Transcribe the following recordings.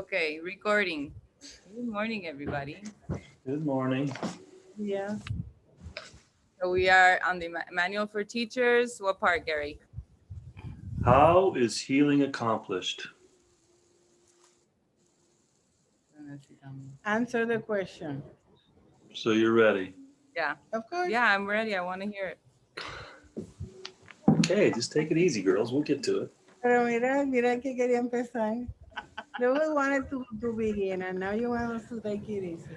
Okay, recording. Good morning, everybody. Good morning. Yeah. So we are on the manual for teachers. What part, Gary? How is healing accomplished? Answer the question. So you're ready. Yeah. Of course. Yeah, I'm ready. I want to hear it. Okay, just take it easy, girls. We'll get to it. Pero mira que quería empezar. We wanted to begin, and now you want us to take it easy.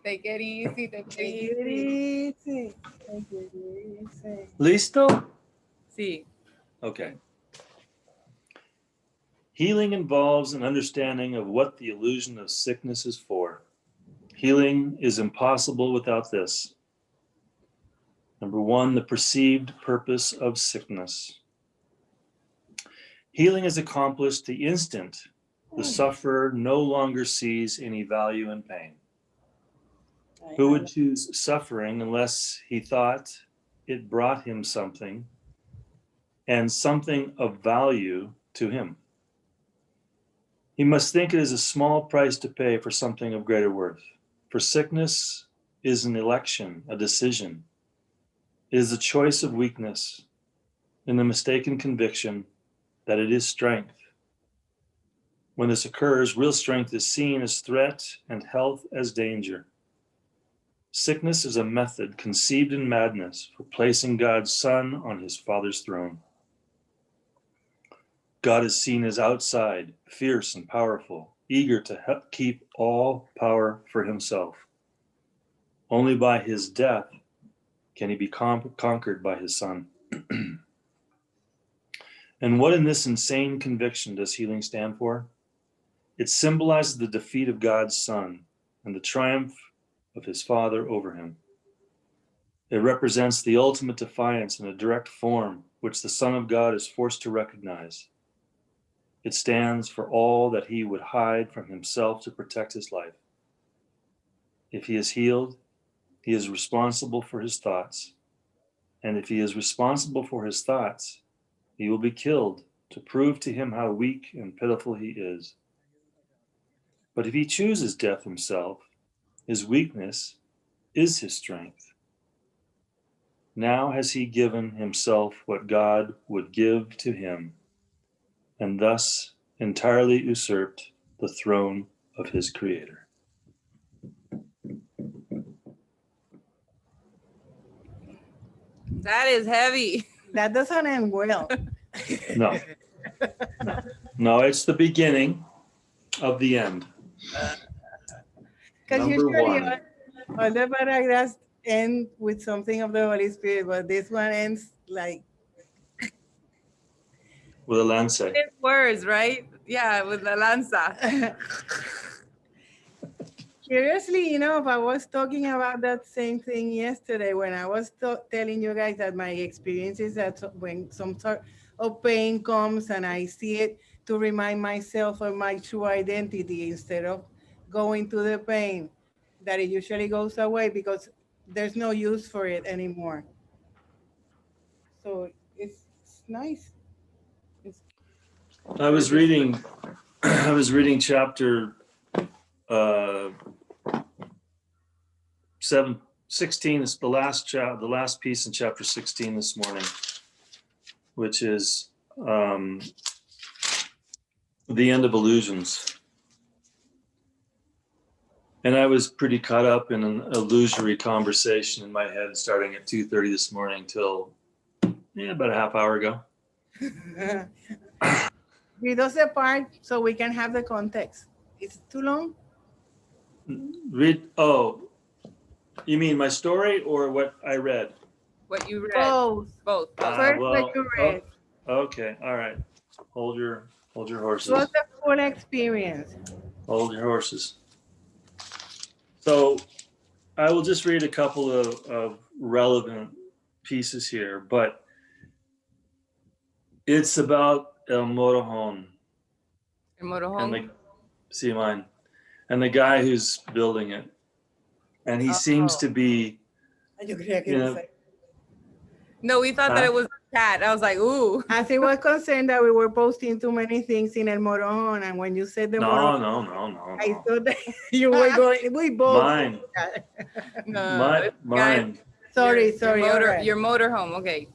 Take it easy. Take it Take it easy. easy. Take it easy. Listo? Sí. Okay. Healing involves an understanding of what the illusion of sickness is for. Healing is impossible without this. Number one, the perceived purpose of sickness. Healing is accomplished the instant the sufferer no longer sees any value in pain. Who would choose suffering unless he thought it brought him something and something of value to him? He must think it is a small price to pay for something of greater worth. For sickness is an election, a decision. It is a choice of weakness in the mistaken conviction that it is strength. When this occurs, real strength is seen as threat and health as danger. Sickness is a method conceived in madness for placing God's Son on his Father's throne. God is seen as outside, fierce and powerful, eager to keep all power for himself. Only by his death can he be conquered by his Son. And what in this insane conviction does healing stand for? It symbolizes the defeat of God's Son and the triumph of his Father over him. It represents the ultimate defiance in a direct form which the Son of God is forced to recognize. It stands for all that he would hide from himself to protect his life. If he is healed, he is responsible for his thoughts. And if he is responsible for his thoughts, he will be killed to prove to him how weak and pitiful he is. But if he chooses death himself, his weakness is his strength. Now has he given himself what God would give to him, and thus entirely usurped the throne of his Creator. That is heavy. That doesn't end well. No, no, it's the beginning of the end. Because Number usually one. all the paragraphs end with something of the Holy Spirit, but this one ends like With a lance. It's words, right? Yeah, with la lanza. Curiously enough, I was talking about that same thing yesterday when I was telling you guys that my experience is that when some sort of pain comes and I see it to remind myself of my true identity instead of going to the pain, that it usually goes away because there's no use for it anymore. So it's nice. It's I was reading chapter 16 is the last piece in chapter 16 this morning, which is the end of illusions. And I was pretty caught up in an illusory conversation in my head starting at 2:30 this morning till about a half hour ago. read us the part so we can have the context. It's too long? You mean my story or what I read? What you read. Both. Both. First, what you read. Okay, all right. Hold your horses. What's the full experience? Hold your horses. So I will just read a couple of relevant pieces here, but it's about El Motorhome. El Motorhome. See mine. And the guy who's building it. And he seems to be, Yo creía que No, we thought that it was a cat. I was like, ooh. As he was concerned that we were posting too many things in El Moron, and when you said the Moron, I No. thought that you were going, we both. Mine. No, Mine. Sorry, Your all right. your motorhome. Okay.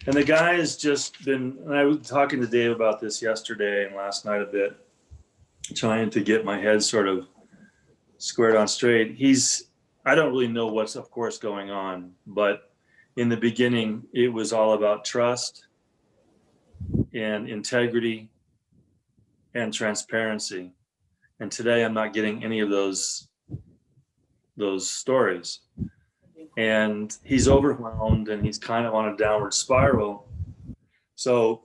And the guy has just been, and I was talking to Dave about this yesterday and last night a bit, trying to get my head sort of squared on straight. I don't really know what's, of course, going on, but in the beginning, it was all about trust and integrity and transparency. And today I'm not getting any of those stories. And he's overwhelmed and he's kind of on a downward spiral. So,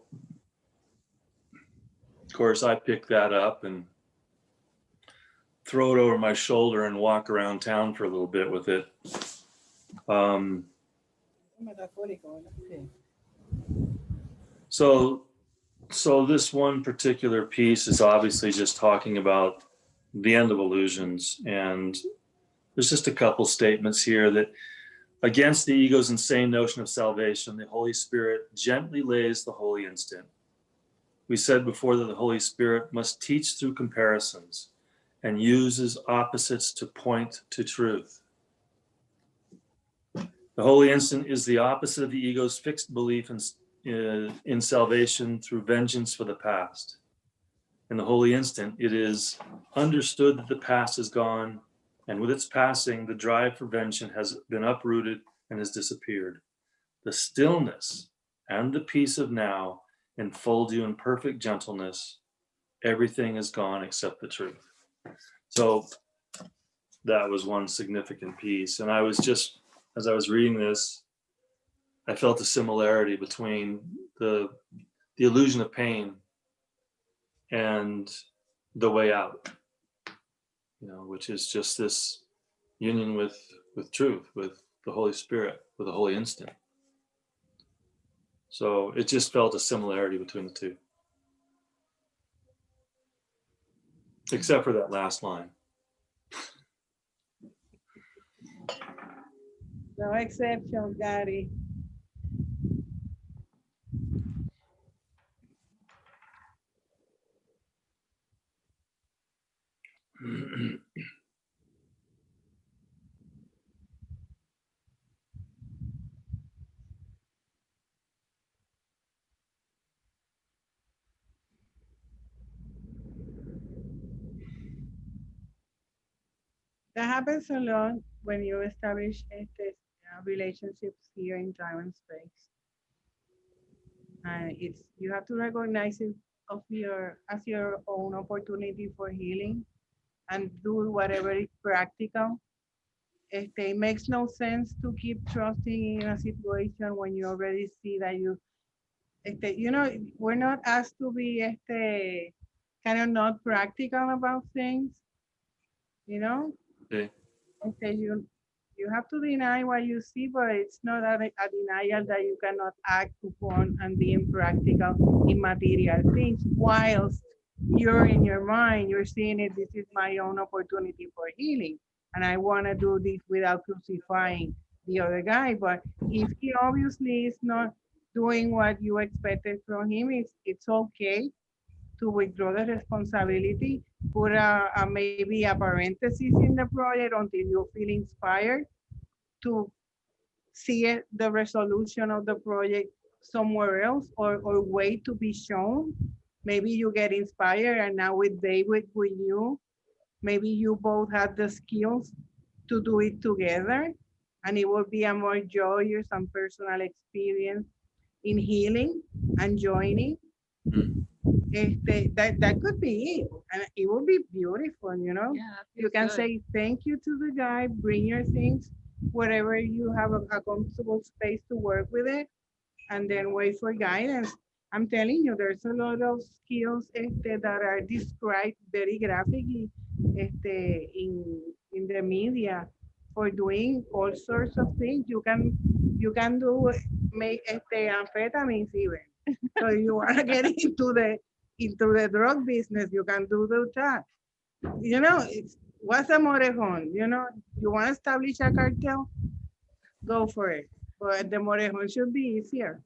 of course, I pick that up and throw it over my shoulder and walk around town for a little bit with it. So this one particular piece is obviously just talking about the end of illusions. And there's just a couple statements here that against the ego's insane notion of salvation, the Holy Spirit gently lays the holy instant. We said before that the Holy Spirit must teach through comparisons and uses opposites to point to truth. The holy instant is the opposite of the ego's fixed belief in salvation through vengeance for the past. In the holy instant, it is understood that the past is gone, and with its passing, the drive for vengeance has been uprooted and has disappeared. The stillness and the peace of now enfold you in perfect gentleness. Everything is gone except the truth. So that was one significant piece. And I was just, as I was reading this, I felt a similarity between the illusion of pain and the way out, which is just this union with truth, with the Holy Spirit, with the holy instant. So it just felt a similarity between the two, except for that last line. No exception, Gary. That happens a lot when you establish relationships here in time and space. And you have to recognize it as your own opportunity for healing and do whatever is practical. It makes no sense to keep trusting in a situation when you already see that we're not asked to be kind of not practical about things, Okay. You have to deny what you see, but it's not a denial that you cannot act upon and be impractical in material things. Whilst you're in your mind, you're seeing it, this is my own opportunity for healing. And I want to do this without crucifying the other guy. But if he obviously is not doing what you expected from him, it's okay to withdraw the responsibility, put maybe a parenthesis in the project until you feel inspired to see the resolution of the project somewhere else or wait to be shown. Maybe you get inspired and now with David, with you, maybe you both have the skills to do it together and it will be a more joyous and personal experience in healing and joining. That could be it, and it will be beautiful. Yeah, you can good. say thank you to the guy, bring your things wherever you have a comfortable space to work with it, and then wait for guidance. I'm telling you, there's a lot of skills that are described very graphically in the media for doing all sorts of things. You can make amphetamines even. So you want to get into the drug business, you can do that. What's a morejon? You want to establish a cartel, go for it. But the morejon should be easier.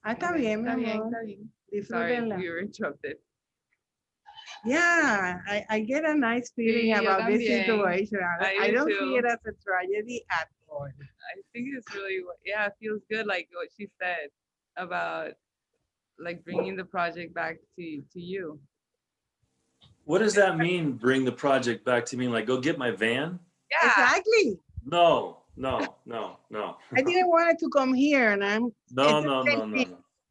Ah, está bien, mi Está bien, amor. está bien. Sorry, Disfrútenla. we were interrupted. Yeah, I get a nice feeling Sí, yo about this también. situation. I I do don't see too. it as a tragedy at all. I think it's really, yeah, it feels good, like what she said about like bringing the project back to you. What does that mean? Bring the project back to me? Like, go get my van? Yeah, Exactly. No. I didn't want it to come here, and No.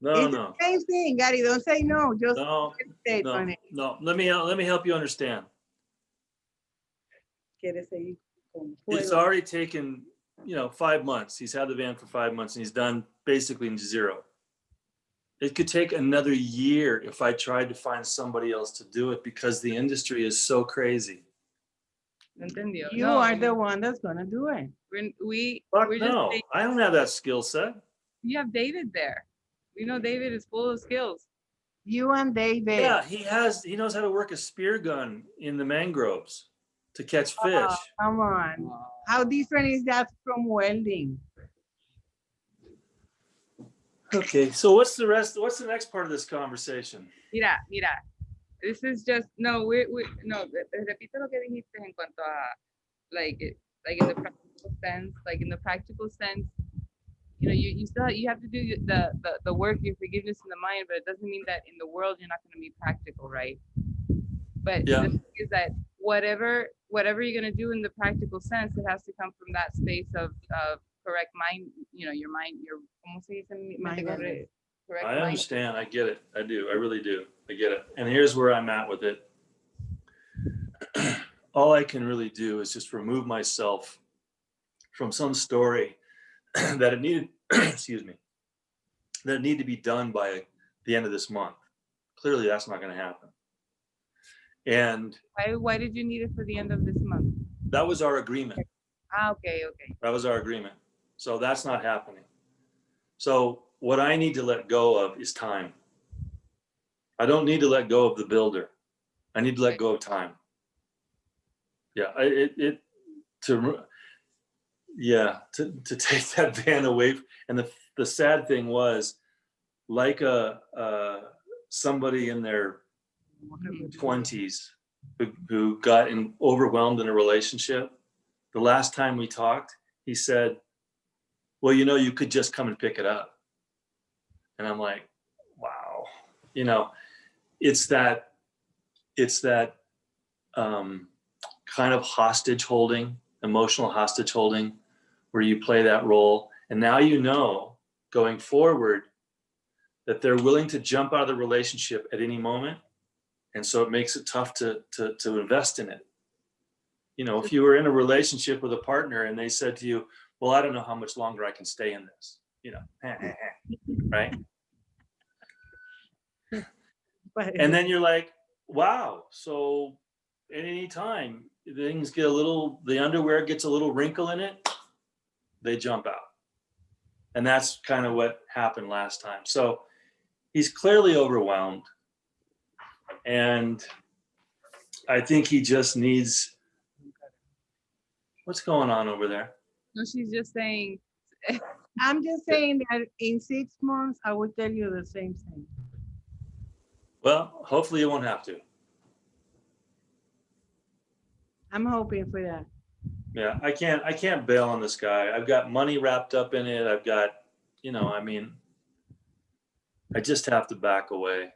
It's the same thing, Gary. Don't say no. Just say it, honey. No. Let me help you understand. Quiere seguir con It's fuego. already taken, 5 months. He's had the van for 5 months and he's done basically zero. It could take another year if I tried to find somebody else to do it because the industry is so crazy. entendió. You No, are the one that's gonna do it. Fuck we're just no. saying, I don't have that skill set. you have David there. We know David is full of skills. You and David. Yeah, he knows how to work a spear gun in the mangroves to catch fish. Come on. How different is that from welding? Okay, so what's the next part of this conversation? Mira, this is just, no, no, repite lo que dijiste en cuanto a, like in the practical sense, you still have to do the work, your forgiveness in the mind, but it doesn't mean that in the world you're not going to be practical, right? But Yeah. the thing is that whatever you're going to do in the practical sense, it has to come from that space of correct mind, your mind, your, ¿cómo se dice? Mindfulness. Correct I mind. understand. I get it. I do. I really do. I get it. And here's where I'm at with it. All I can really do is just remove myself from some story that it needed, excuse me, that need to be done by the end of this month. Clearly, that's not going to happen. And Why did you need it for the end of this month? that was our agreement. Okay. That was our agreement. So that's not happening. So what I need to let go of is time. I don't need to let go of the builder. I need to let go of time. Yeah, to take that van away. And the sad thing was, like somebody in their 20s who got overwhelmed in a relationship. The last time we talked, he said, well, you could just come and pick it up. And I'm like, wow, it's that kind of hostage holding, emotional hostage holding, where you play that role. And now going forward that they're willing to jump out of the relationship at any moment. And so it makes it tough to invest in it. If you were in a relationship with a partner and they said to you, well, I don't know how much longer I can stay in this, right? And then you're like, wow, so at any time things get the underwear gets a little wrinkle in it, they jump out. And that's kind of what happened last time. So he's clearly overwhelmed. And I think he just needs, what's going on over there? No, she's just saying. I'm just saying that in 6 months, I will tell you the same thing. Well, hopefully you won't have to. I'm hoping for that. Yeah, I can't bail on this guy. I've got money wrapped up in it. I've got, I just have to back away.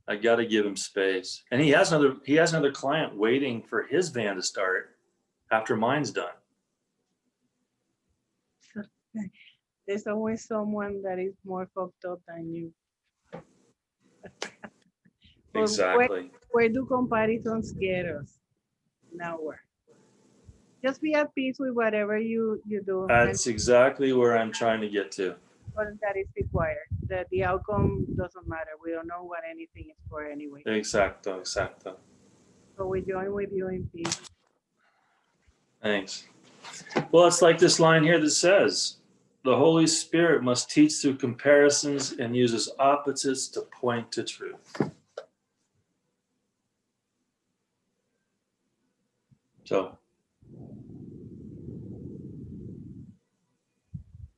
I got to give him space. And he has another client waiting for his van to start after mine's done. There's always someone that is more fucked up than you. Exactly. Where do comparisons get us? Nowhere. Just be at peace with whatever you do. That's exactly where I'm trying to get to. That is required. That the outcome doesn't matter. We don't know what anything is for anyway. Exacto. So we join with you in peace. Thanks. Well, it's like this line here that says, the Holy Spirit must teach through comparisons and uses opposites to point to truth. So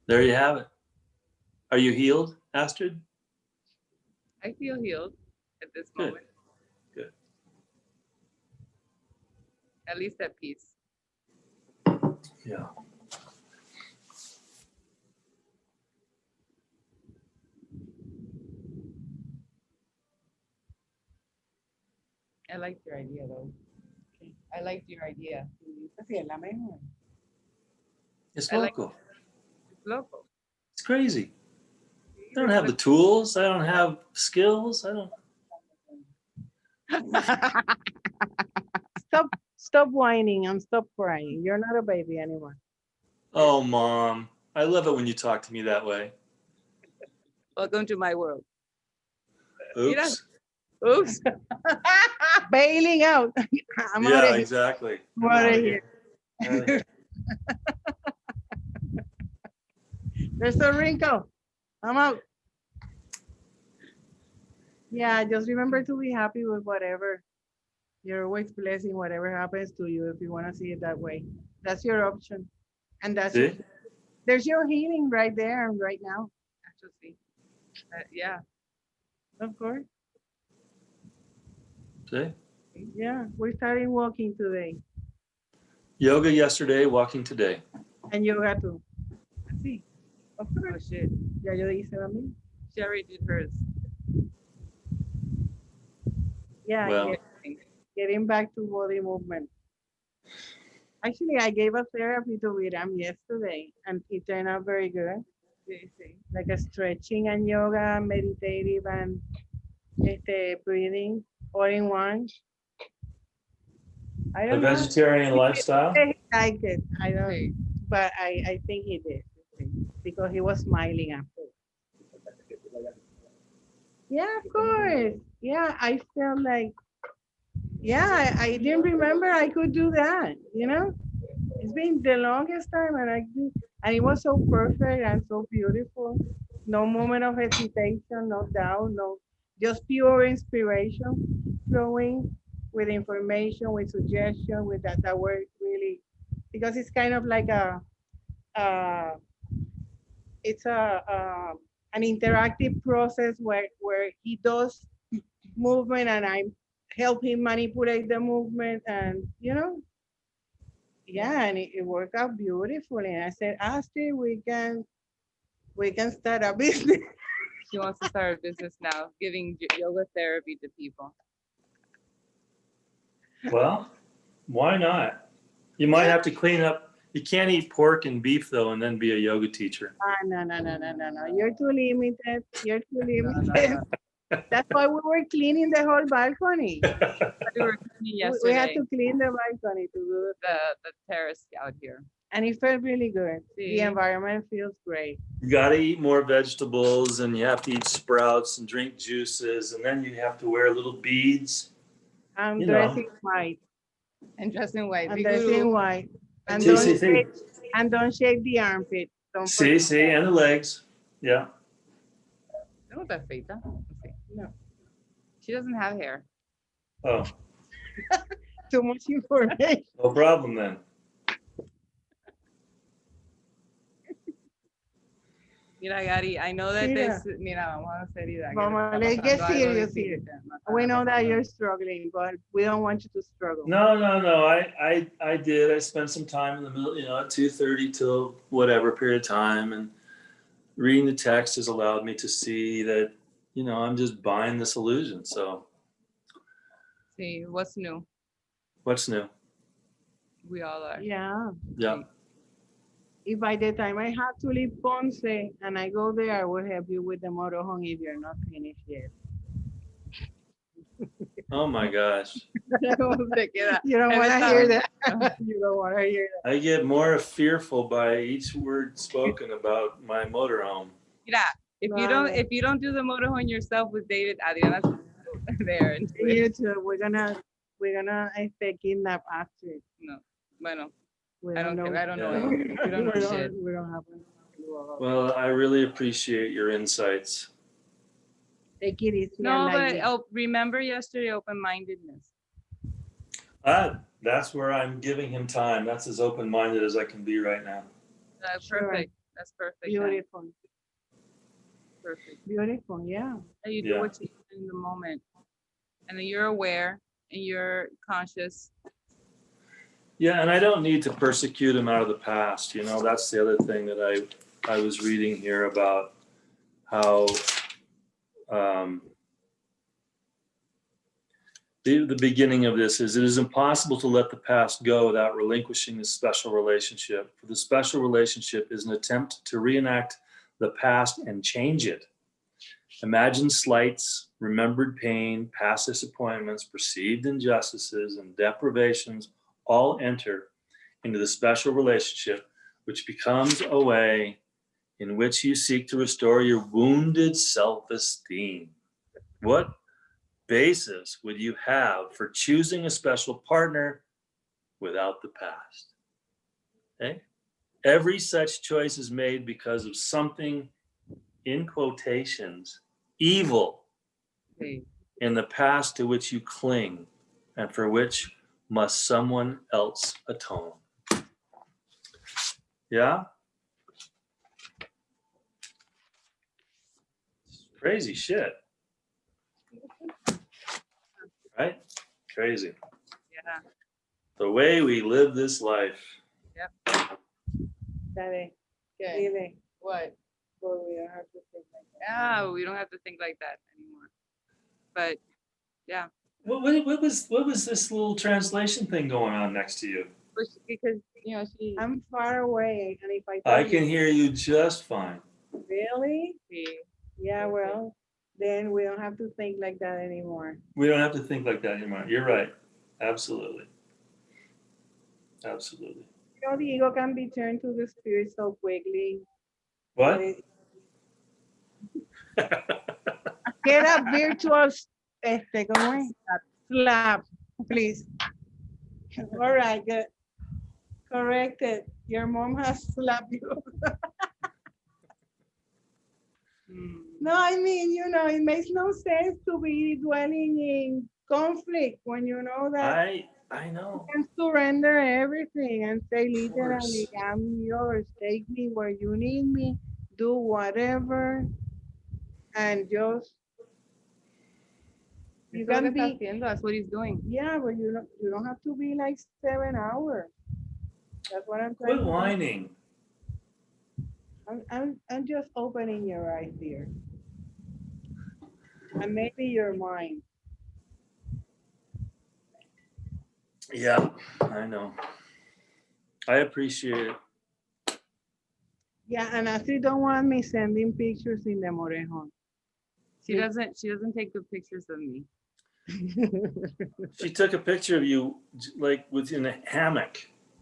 there you have it. Are you healed, Astrid? I feel healed at this Good. moment. Good. At least at peace. Yeah. I liked your idea though. I liked your idea. Sí, es la mejor. It's I like- local. It's local. It's crazy. I don't have the tools. I don't have skills. I don't. Stop whining and stop crying. You're not a baby anymore. Oh, Mom. I love it when you talk to me that way. Welcome to my world. Oops. Oops. Bailing out. I'm out Yeah, of here. exactly. I'm out of here. Outta here. There's a wrinkle. I'm out. Yeah, just remember to be happy with whatever. You're always blessing whatever happens to you if you want to see it that way. That's your option. And that's See? there's your healing right there and right now. Actually, yeah. Of course. See? Yeah, we're starting walking today. Yoga yesterday, walking today. And yoga too. See. Oh shit. Ya yo hice la mía. She already did hers. Yeah, Well, getting back to body movement. Actually, I gave a therapy to Viram yesterday and it turned out very good. Sí, sí. Like a stretching and yoga, meditative and breathing all in one. I a don't know. vegetarian lifestyle. He liked it. I don't, Sí. but I think he did because he was smiling after. Yeah, of course. Yeah, I felt like, yeah, I didn't remember I could do that. You know, it's been the longest time, and and it was so perfect and so beautiful. No moment of hesitation, no doubt, no, just pure inspiration flowing with information, with suggestion, with that word really, because it's kind of like uh, it's an interactive process where he does movement and I help him manipulate the movement and yeah, and it worked out beautifully. And I said, Astrid, we can start a business. She wants to start a business now, giving yoga therapy to people. Well, why not? You might have to clean up. You can't eat pork and beef though, and then be a yoga teacher. No. You're too limited. You're too limited. That's why we were cleaning the whole balcony. We were cleaning We yesterday. had to clean the balcony to do it. The terrace out here. And it felt really good. The See? environment feels great. You got to eat more vegetables, and you have to eat sprouts and drink juices, and then you have to wear little beads. I'm You dressing white. And dressed in white. I'm Big dressing little- white. And See, don't see, see. shave the armpit. Don't See, forget. and the legs. Yeah. No, está feita. Sí. No. She doesn't have hair. Oh, Too much information. no problem then. Mira, Gary, I know that Mira. this. Mira, vamos a hacer seriedad. Vamos, let's get serious here. We know that you're struggling, but we don't want you to struggle. No. I did. I spent some time in the middle, at 2:30 till whatever period of time, and reading the text has allowed me to see that, I'm just buying this illusion. So See, what's new? what's new? We all are. Yeah. Yeah. If by the time I have to leave Ponce and I go there, I will help you with the motorhome if you're not finished yet. Oh my gosh. Se queda. You don't Él want to está- hear that. You don't want to hear that. I get more fearful by each word spoken about my motorhome. Mira, if you don't do the motorhome yourself with David, Adriana's there. And You too. We're gonna kidnap Astrid. no, bueno, We I don't know. care. I don't know. Yeah. Anything. We don't know shit. We don't have a clue about Well, I really appreciate your insights. it. Take it easy. No, and but lightly. remember yesterday, open-mindedness. That's where I'm giving him time. That's as open-minded as I can be right now. That's Sure. perfect. That's perfect. then. Beautiful. Perfect. Beautiful, yeah. And you do Yeah. what you do in the moment, and then you're aware and you're conscious. Yeah, and I don't need to persecute him out of the past. You know, that's the other thing that I was reading here about how the beginning of this is, it is impossible to let the past go without relinquishing the special relationship. For the special relationship is an attempt to reenact the past and change it. Imagine slights, remembered pain, past disappointments, perceived injustices, and deprivations all enter into the special relationship, which becomes a way in which you seek to restore your wounded self-esteem. What basis would you have for choosing a special partner without the past? Okay? Every such choice is made because of something, in quotations, evil Okay. in the past to which you cling and for which must someone else atone. Yeah? Crazy shit. Right? Crazy. Yeah. The way we live this life. Dale, Okay. dile, What? but we don't have to think like that. Yeah, we don't have to think like that anymore. But yeah, What was this little translation thing going on next to you? because she I'm far away, and if I I tell can hear you just fine. you, really? she Yeah, Okay. well, then we don't have to think like that anymore. We don't have to think like that anymore. You're right. Absolutely. Absolutely. You know, the ego can be turned to the spirit so quickly. What? Get a virtual, ¿cómo es? Slap, please. All right, good. Corrected. Your mom has slapped you. No, I mean, you know, it makes no sense to be dwelling in conflict when you know that I know. you can surrender everything and say literally, course. I'm yours. Take me where you need me. Do whatever, and just you Eso es lo can que está be. haciendo. That's what he's doing. Yeah, but you don't have to be like 7 hours. That's what I'm trying Quit to. whining. I'm just opening your eyes, dear, and maybe your mind. Yeah, I know. I appreciate it. Yeah, and Ashley don't want me sending pictures in the Morejon. She doesn't take good pictures of me. She took a picture of you like within a hammock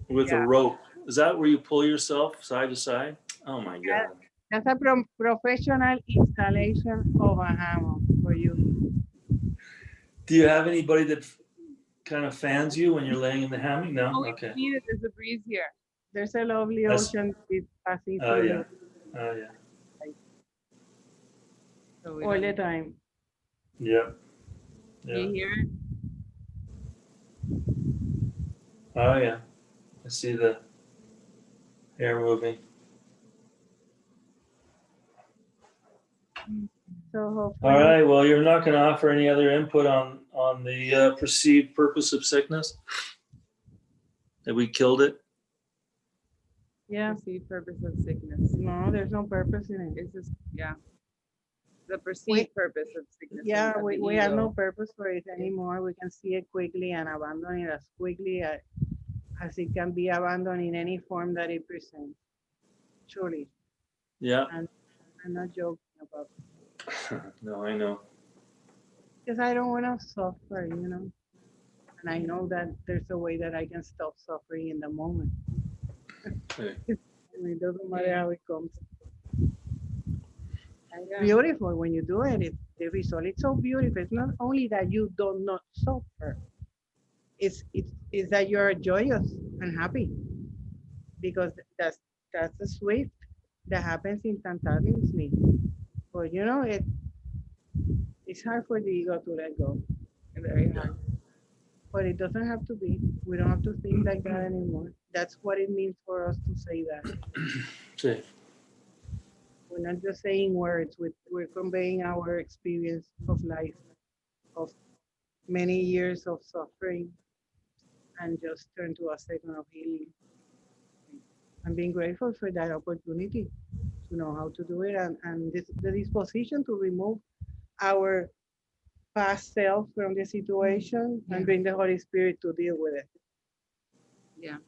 with a Yeah. rope. Is that where you pull yourself side to side? Oh my God. That's a professional installation of a hammock for you. Do you have anybody that kind of fans you when you're laying in the hammock? No? Oh, Okay. we need it. There's a breeze here. There's a lovely That's- ocean breeze passing Oh through yeah. Oh yeah. So we all don't the need- time. Yep. You Yeah. hear it? Oh yeah. I see the hair moving. So All hopefully, right. Well, you're not going to offer any other input on the perceived purpose of sickness. That we killed it. yeah. Perceived purpose of sickness. No, there's no purpose in it. It's just the perceived purpose of sickness. Yeah, of the we have no ego. purpose for it anymore. We can see it quickly and abandon it as quickly as it can be abandoned in any form that it presents. Truly, Yeah. I'm not joking about it. No, I know. Because I don't want to suffer, you know. And I know that there's a way that I can stop suffering in the moment. Hey. And it doesn't matter how it comes. Yeah. Beautiful when you do it. The result is so beautiful. It's not only that you do not suffer. It's that you're joyous and happy. Because that's a swift that happens instantaneously. But you know, it's hard for the ego to let go. Very hard. But it doesn't have to be. We don't have to think like that anymore. That's what it means for us to say that. See. We're not just saying words, we're conveying our experience of life, of many years of suffering, and just turn to a second of healing. And being grateful for that opportunity to know how to do it, and the disposition to remove our past self from the situation Yeah. and bring the Holy Spirit to deal with it. Yeah,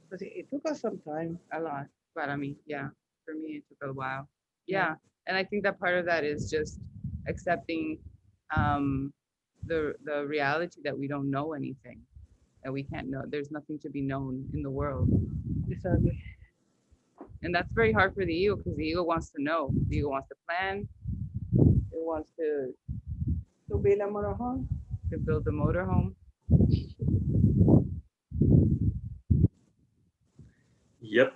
Because it took us some time. a lot. But I mean, yeah, for me it took a while. Yeah. Yeah. And I think that part of that is just accepting um the reality that we don't know anything, that we can't know. There's nothing to be known in the world. Exactly. And that's very hard for the ego because the ego wants to know. The ego wants to plan. It wants To build a motorhome. to build the motorhome. Yep.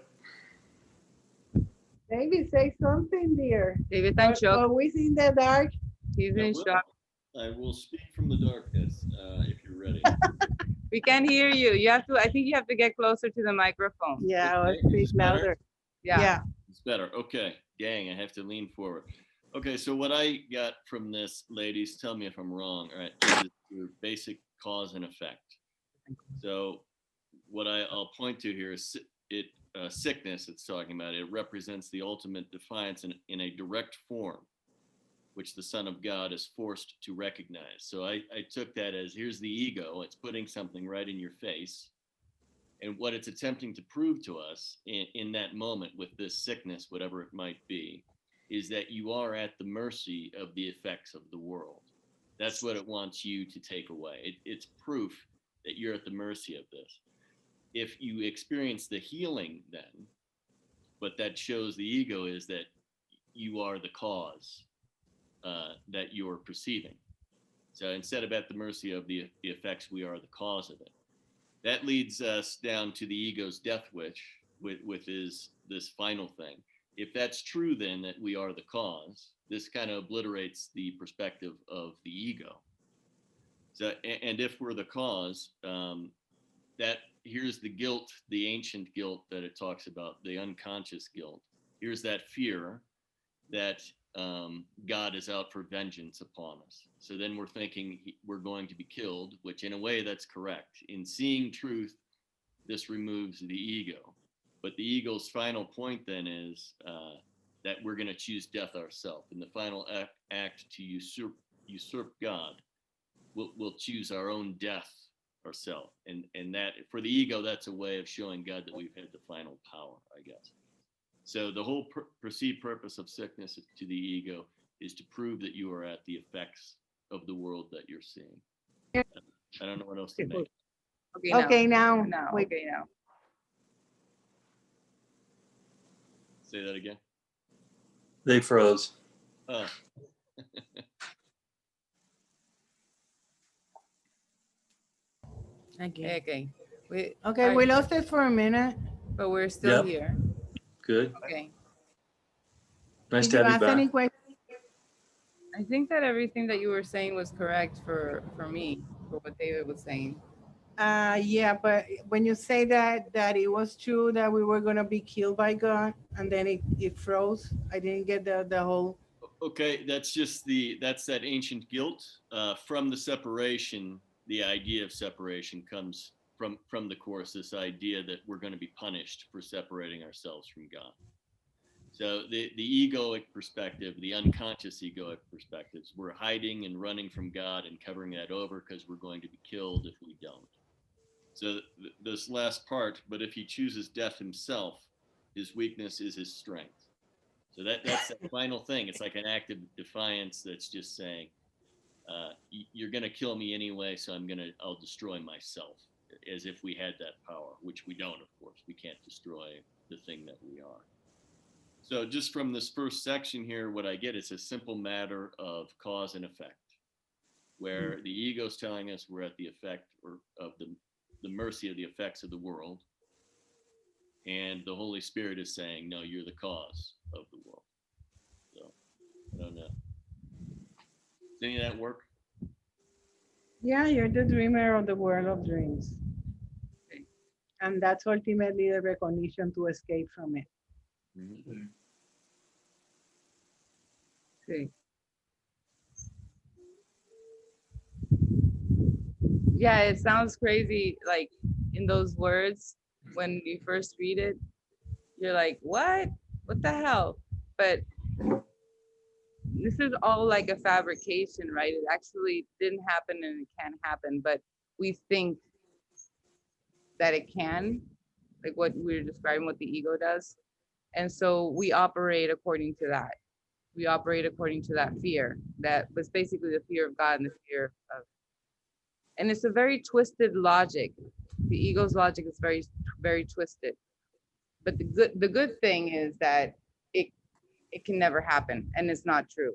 Maybe say something, dear. David está en shock. Always in the dark. He's I in will. shock. I will speak from the darkness if you're ready. We can't hear you. You have to. I think you have to get closer to the microphone. Yeah, I'll Okay, speak is this better? louder. Yeah. Yeah. It's better. Okay. Dang, I have to lean forward. Okay, so what I got from this, ladies, tell me if I'm wrong, all right, is your basic cause and effect. So what I'll point to here is sickness it's talking about. It represents the ultimate defiance in a direct form, which the Son of God is forced to recognize. So I took that as here's the ego. It's putting something right in your face. And what it's attempting to prove to us in that moment with this sickness, whatever it might be, is that you are at the mercy of the effects of the world. That's what it wants you to take away. It's proof that you're at the mercy of this. If you experience the healing then, what that shows the ego is that you are the cause that you're perceiving. So instead of at the mercy of the effects, we are the cause of it. That leads us down to the ego's death wish with this final thing. If that's true, then that we are the cause, this kind of obliterates the perspective of the ego. So, and if we're the cause, that here's the guilt, the ancient guilt that it talks about, the unconscious guilt. Here's that fear that God is out for vengeance upon us. So then we're thinking we're going to be killed, which in a way that's correct. In seeing truth, this removes the ego. But the ego's final point then is that we're going to choose death ourselves. In the final act to usurp God, we'll choose our own death ourselves. And that, for the ego, that's a way of showing God that we've had the final power, I guess. So the whole perceived purpose of sickness to the ego is to prove that you are at the effects of the world that you're seeing. I don't know what else to make. Okay, now. Now. Wait. Okay, now. Say that again. They froze. Oh, Okay. Okay. Okay, we lost it for a minute. But we're still Yep. here. Good. Okay. Nice Did to you have you ask any back. questions? I think that everything that you were saying was correct for me, for what David was saying. Yeah, but when you say that it was true that we were gonna be killed by God, and then it froze, I didn't get the whole. okay. That's that ancient guilt from the separation. The idea of separation comes from the Course. This idea that we're going to be punished for separating ourselves from God. So the egoic perspective, the unconscious egoic perspectives, we're hiding and running from God and covering that over because we're going to be killed if we don't. So this last part, but if he chooses death himself, his weakness is his strength. So that's the final thing. It's like an act of defiance that's just saying, you're going to kill me anyway, so I'll destroy myself, as if we had that power, which we don't, of course. We can't destroy the thing that we are. So just from this first section here, what I get is a simple matter of cause and effect, where the ego's telling us we're at the effect or of the mercy of the effects of the world. And the Holy Spirit is saying, no, you're the cause of the world. So I don't know. Does any of that work? Yeah, you're the dreamer of the world of dreams. And that's ultimately the recognition to escape from it. Mm-hmm. Sí. Yeah, it sounds crazy, like in those words, when you first read it, you're like, what? What the hell? But this is all like a fabrication, right? It actually didn't happen and it can't happen, but we think that it can, like what we were describing, what the ego does. And so we operate according to that. We operate according to that fear that was basically the fear of God and the fear of, and it's a very twisted logic. The ego's logic is very, very twisted. But the good thing is that it it can never happen, and it's not true.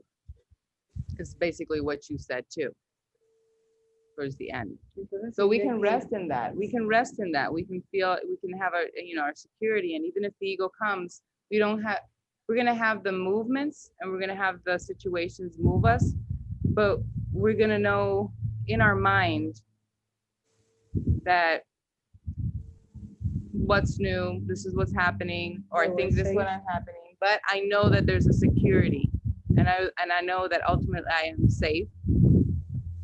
It's basically what you said too towards the end. So we can rest in that. We can rest in that. We can feel, we can have our, you know, our security. And even if the ego comes, we don't have, we're going to have the movements and we're going to have the situations move us, but we're going to know in our mind that what's new, this is what's happening, or I think this is what is happening, but I know that there's a security, and I know that ultimately I am safe,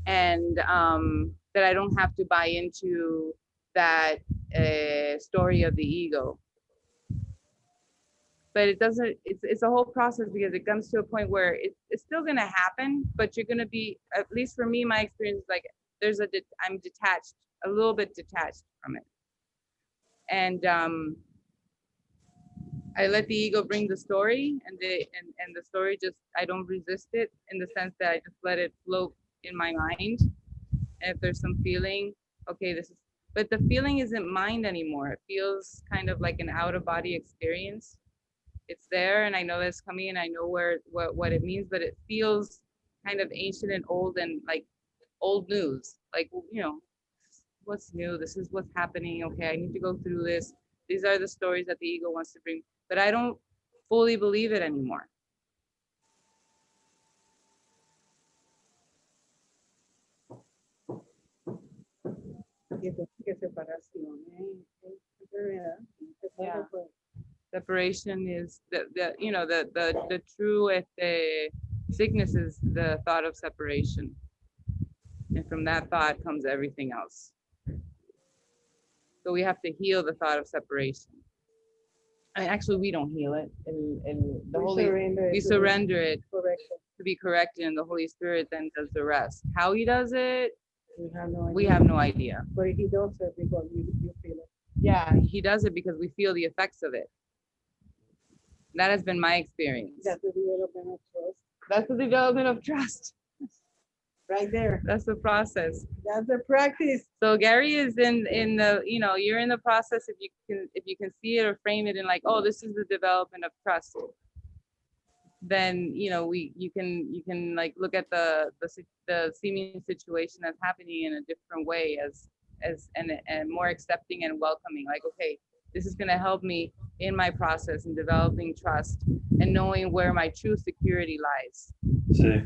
and that I don't have to buy into that story of the ego. But it doesn't, it's a whole process, because it comes to a point where it's still going to happen, but you're going to be, at least for me, my experience is like there's I'm detached, a little bit detached from it. And I let the ego bring the story, and the story just, I don't resist it, in the sense that I just let it float in my mind. And if there's some feeling, okay, this is, but the feeling isn't mind anymore. It feels kind of like an out of body experience. It's there, and I know that it's coming, and I know what it means, but it feels kind of ancient and old, and like old news. Like, you know, what's new? This is what's happening. Okay, I need to go through this. These are the stories that the ego wants to bring, but I don't fully believe it anymore. Yeah. Separation is the you know, the true sickness is the thought of separation, and from that thought comes everything else. So we have to heal the thought of separation. I mean, actually, we don't heal it. We surrender it to be corrected, and the Holy Spirit then does the rest. How he does it, we have no idea. But he does it because you feel it. Yeah, he does it because we feel the effects of it. That has been my experience. That's the development of trust. That's the development of trust. Right there. That's the process. That's the practice. So Gary is in the, you know, you're in the process. If you can see it or frame it in like, oh, this is the development of trust, then, you know, you can like look at the seeming situation that's happening in a different way, and more accepting and welcoming. Like, okay, this is going to help me in my process in developing trust and knowing where my true security lies. See.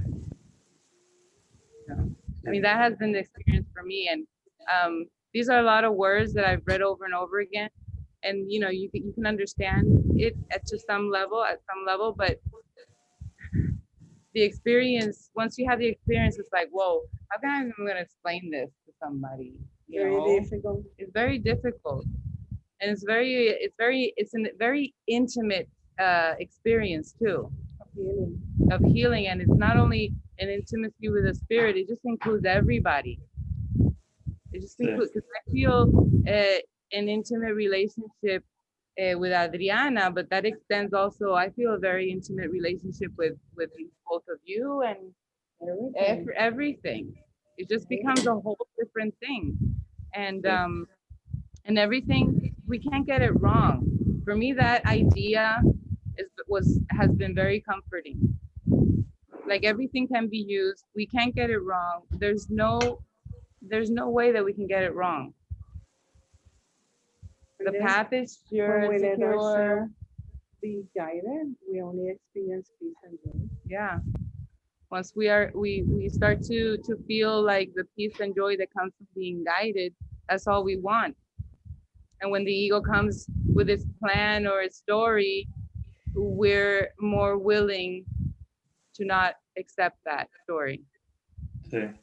I mean, that has been the experience for me. And these are a lot of words that I've read over and over again. And, you know, you can understand it at some level, but the experience, once you have the experience, it's like, whoa, how can I even going to explain this to somebody? Very difficult. It's very difficult. And it's a very intimate experience too. Of healing. And it's not only an intimacy with the spirit, it just includes everybody. It just includes, because I feel an intimate relationship with Adriana, but that extends also, I feel a very intimate relationship with both of you, and everything. It just becomes a whole different thing. And everything, we can't get it wrong. For me, that idea has been very comforting. Like, everything can be used. We can't get it wrong. There's no way that we can get it wrong. The path is sure, when we let secure. ourselves be guided, we only experience peace and joy. Yeah. Once we start to feel like the peace and joy that comes from being guided, that's all we want. And when the ego comes with its plan or its story, we're more willing to not accept that story. Sí.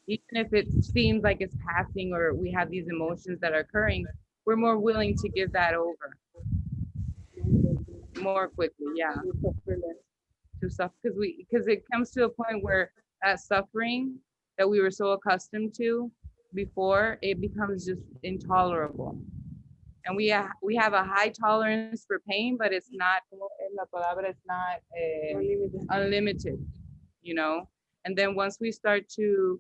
Even if it seems like it's passing or we have these emotions that are occurring, we're more willing to give that over more quickly. Yeah. To suffer because it comes to a point where that suffering that we were so accustomed to before, it becomes just intolerable. And we have a high tolerance for pain, but it's not, it's not unlimited, you know. And then once we start to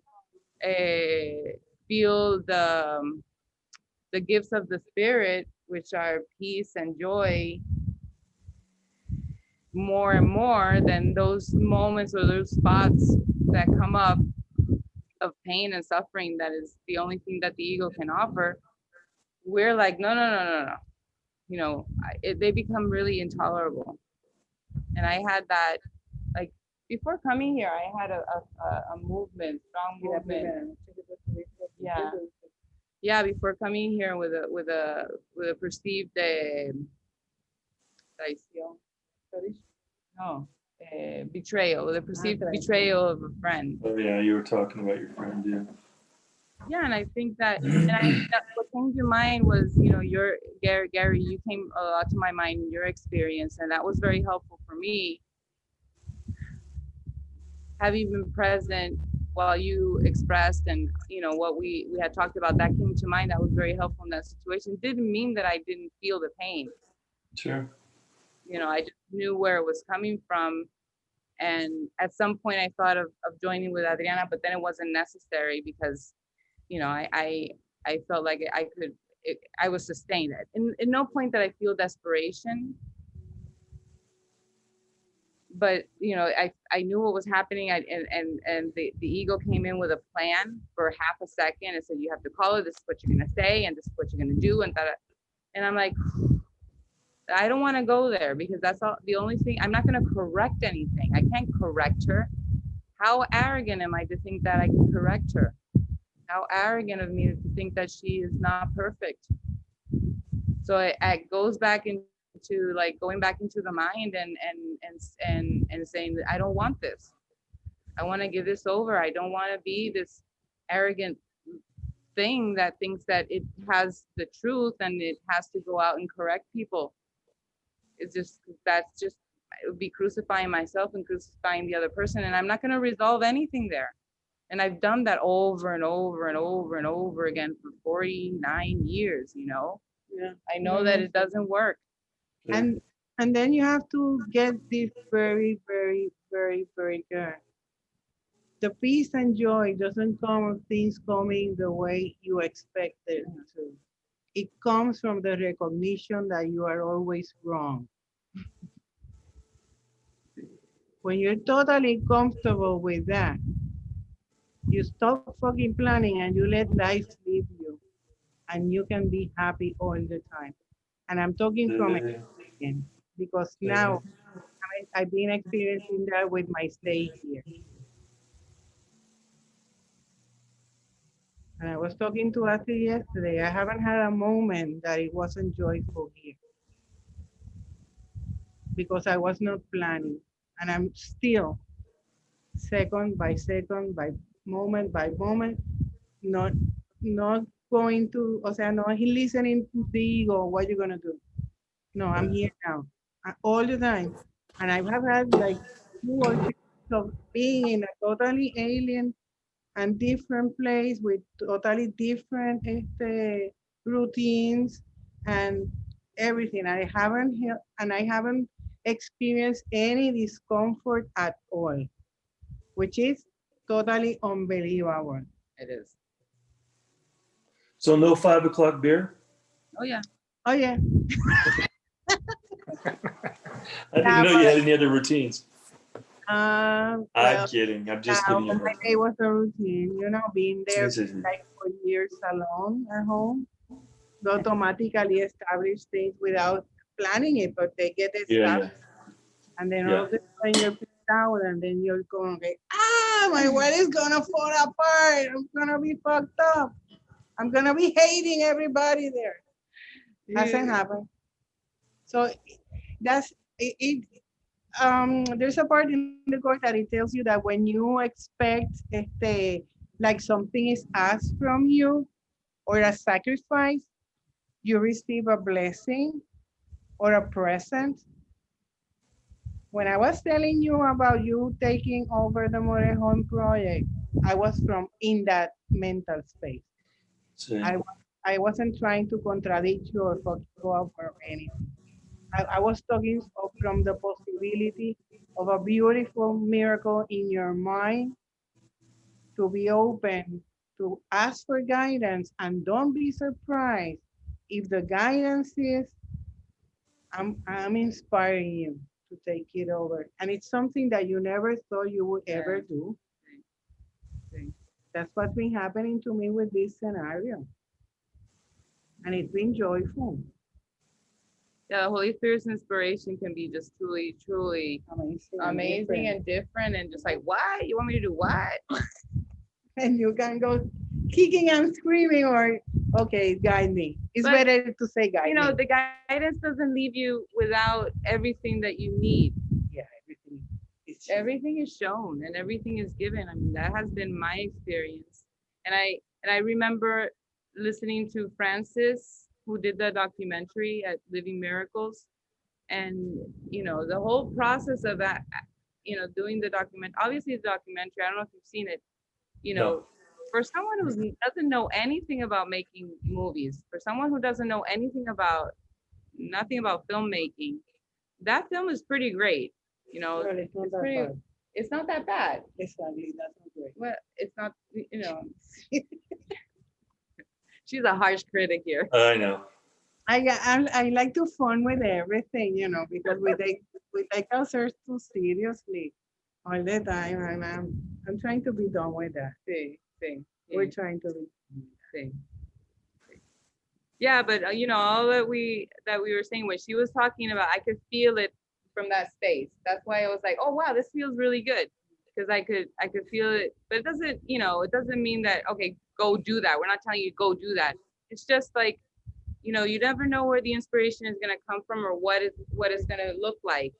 feel the gifts of the spirit, which are peace and joy, more and more, then those moments or those spots that come up of pain and suffering, that is the only thing that the ego can offer, we're like, no, no, no, no, no. You know, they become really intolerable. And I had that, like, before coming here, I had a movement, strong movement. Yeah. Yeah, before coming here with a perceived traición. No, betrayal, with a perceived betrayal of a friend. Oh yeah, you were talking about your friend, yeah. Yeah, and I think that, that what came to mind was, you know, your Gary, you came a lot to my mind in your experience, and that was very helpful for me. Having been present while you expressed, and you know what we had talked about, that came to mind. That was very helpful in that situation. Didn't mean that I didn't feel the pain. Sure. You know, I just knew where it was coming from. And at some point I thought of joining with Adriana, but then it wasn't necessary because, you know, I felt like I was sustained. In no point that I feel desperation, but you know, I knew what was happening. And the ego came in with a plan for half a second and said, you have to call it, this is what you're gonna say, and this is what you're gonna do, and I'm like, I don't want to go there, because that's all, the only thing. I'm not going to correct anything. I can't correct her. How arrogant am I to think that I can correct her? How arrogant of me to think that she is not perfect. So it goes back into, like, going back into the mind and saying that I don't want this. I want to give this over. I don't want to be this arrogant thing that thinks that it has the truth and it has to go out and correct people. It's just, that's just, it would be crucifying myself and crucifying the other person, and I'm not going to resolve anything there. And I've done that over and over and over and over again for 49 years, you know. Yeah. I know that it doesn't work. Yeah. And then you have to get this very, very, very, very good. The peace and joy doesn't come of things coming the way you expect it to. It comes from the recognition that you are always wrong. When you're totally comfortable with that, you stop fucking planning and you let life leave you, and you can be happy all the time. And I'm talking from experience, because now I've been experiencing that with my stay here. And I was talking to Ati yesterday. I haven't had a moment that it wasn't joyful here, because I was not planning. And I'm still, second by moment, not not going to, o sea, no listening to the ego, what you gonna do? No, I'm here now, all the time. And I have had like 2 or 3 of being in a totally alien and different place with totally different routines and everything. And I haven't experienced any discomfort at all, which is totally unbelievable. It is. So no 5 o'clock beer? Oh yeah. Oh yeah. I didn't know you had any other routines. Well, I'm kidding. I'm just kidding. my day was a routine, you know, being there Sí, sí, sí. like for years alone at home. You automatically establish things without planning it, but they get established. And then all of a sudden you're pissed out, and then you're going, like, my world is gonna fall apart. I'm gonna be fucked up. I'm gonna be hating everybody there. Hasn't happened. So that's it. there's a part in the course that it tells you that when you expect like something is asked from you or a sacrifice, you receive a blessing or a present. When I was telling you about you taking over the Morejon project, I was from in that mental space. See, I wasn't trying to contradict you or fuck you up or anything. I was talking from the possibility of a beautiful miracle in your mind to be open to ask for guidance and don't be surprised if the guidance is I'm inspiring you to take it over. And it's something that you never thought you would ever Yeah. do. Sí. That's what's been happening to me with this scenario. And it's been joyful. Yeah, the Holy Spirit's inspiration can be just truly, truly amazing different. and different, and just like, what? You want me to do what? And you can go kicking and screaming or okay, guide me. It's But, better to say guide You know, me. the guidance doesn't leave you without everything that you need. Yeah, everything is Everything is shown and everything is given. I mean, that has been my experience. And I remember listening to Francis, who did the documentary at Living Miracles, and you know, the whole process of that, you know, doing the document. Obviously, the documentary. I don't know if you've seen it. You know, no, for someone who doesn't know anything about making movies, for someone who doesn't know anything about nothing about filmmaking, that film is pretty great. You know, well, it's not it's that pretty. bad. It's not that bad. Exactly, that's not great. Well, it's not. You know, she's a harsh critic here. I know. I like to fun with everything, you know, because we take ourselves too seriously all the time, and I'm trying to be done with that. Sí, sí, We're sí, trying to be. sí. Yeah, but you know, all that we were saying, when she was talking about, I could feel it from that space. That's why I was like, oh wow, this feels really good, because I could feel it. But it doesn't, you know, it doesn't mean that, okay, go do that. We're not telling you go do that. It's just like, you know, you never know where the inspiration is gonna come from or what it's gonna look like.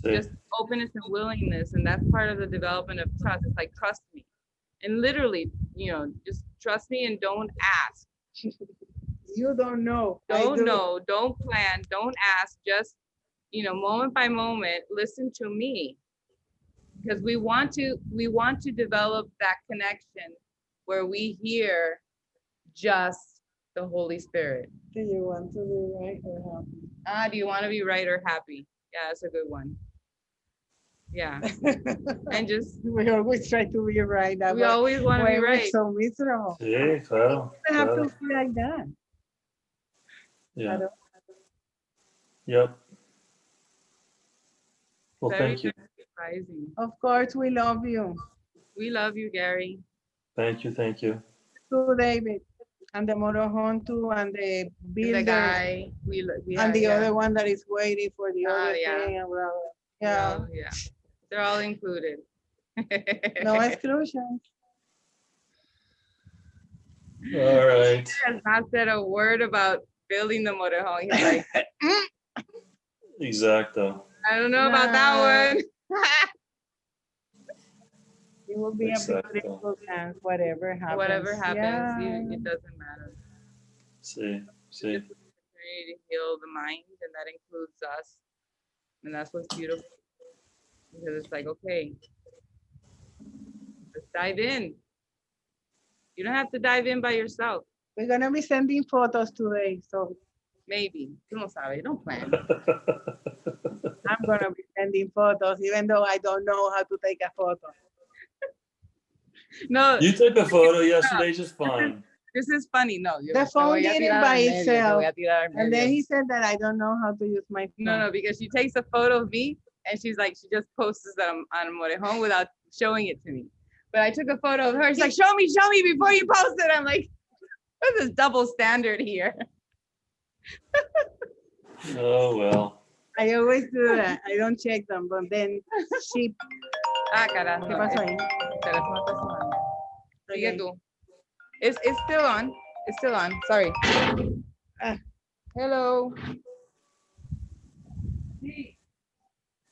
See, Just openness and willingness, and that's part of the development of trust. It's like, trust me, and literally, you know, just trust me and don't ask. You don't know. I Don't do. know, don't plan, don't ask, just, you know, moment by moment, listen to me, because we want to develop that connection where we hear just the Holy Spirit. Do you want to be right or Do you want to be right or happy? Yeah, that's a good one. Yeah, happy? and just, We always try to be right. That's we why always want to be we're right. so miserable. sí, claro, I have to claro. be like that. Yeah, Claro. yep. Well, Very, thank you. very surprising. Of course, we love you. We love you, Gary. Thank you, thank you. To David and the Morojon too and the And the builders guy, we and have, the yeah. other one that is waiting for the other Yeah. thing and blah, blah. They're Yeah, all- yeah, they're all included. no exclusions. All right. Has not said a word about building the motorhome. He's like, Exacto. I don't know about that one. It will be a Exacto. beautiful dance, whatever happens. Whatever happens, Yeah. it doesn't matter. Sí, sí. It's an opportunity to heal the mind, and that includes us. And that's what's beautiful, because it's like, okay, let's dive in. You don't have to dive in by yourself. We're gonna be sending photos today, so Maybe. Tú no sabes, don't plan. I'm gonna be sending photos, even though I don't know how to take a photo. No, You took a photo yesterday just fine. this is funny. No, yo The te phone voy a did it tirar by al medio, te itself. voy a tirar al And then medio. he said that I don't know how to use my phone. No, because she takes a photo of me and she's like, she just posts it on Morejon without showing it to me. But I took a photo of her. She's like, show me before you post it. I'm like, what's this double standard here? Oh, well. I always do that. I don't check them, but then she. Caramba. ¿Qué pasó ahí? Teléfono está sonando. Sigue Okay. tú. It's still on. It's still on. Sorry. Ah. Hello.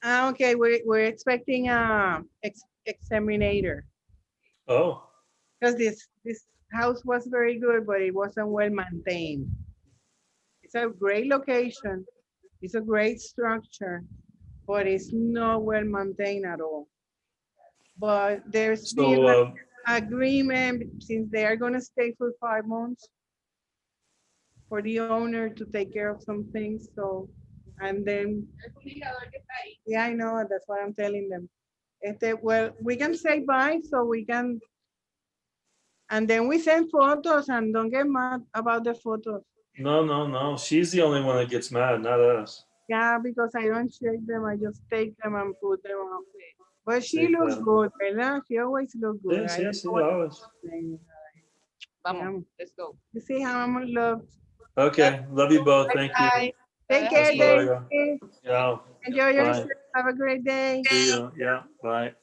Okay, we're expecting a exterminator Oh, because this house was very good, but it wasn't well maintained. It's a great location. It's a great structure, but it's not well maintained at all. But there's been so an agreement since they are going to stay for 5 months for the owner to take care of some things. So, and then, yeah, I know, that's what I'm telling them. Well, we can say bye so we can, and then we send photos and don't get mad about the photos. no. She's the only one that gets mad, not us. Yeah, because I don't check them. I just take them and put them on. But she Sí, looks claro. good, ¿verdad? She always look good. I don't know Sí, what always. to say. Vamos, let's go. You see how I'm in love. Okay, love you both. Thank you. Bye. Take care, Hasta luego. Daisy. Yeah, Enjoy bye. yourself. Have a great day. See you. Yeah, bye.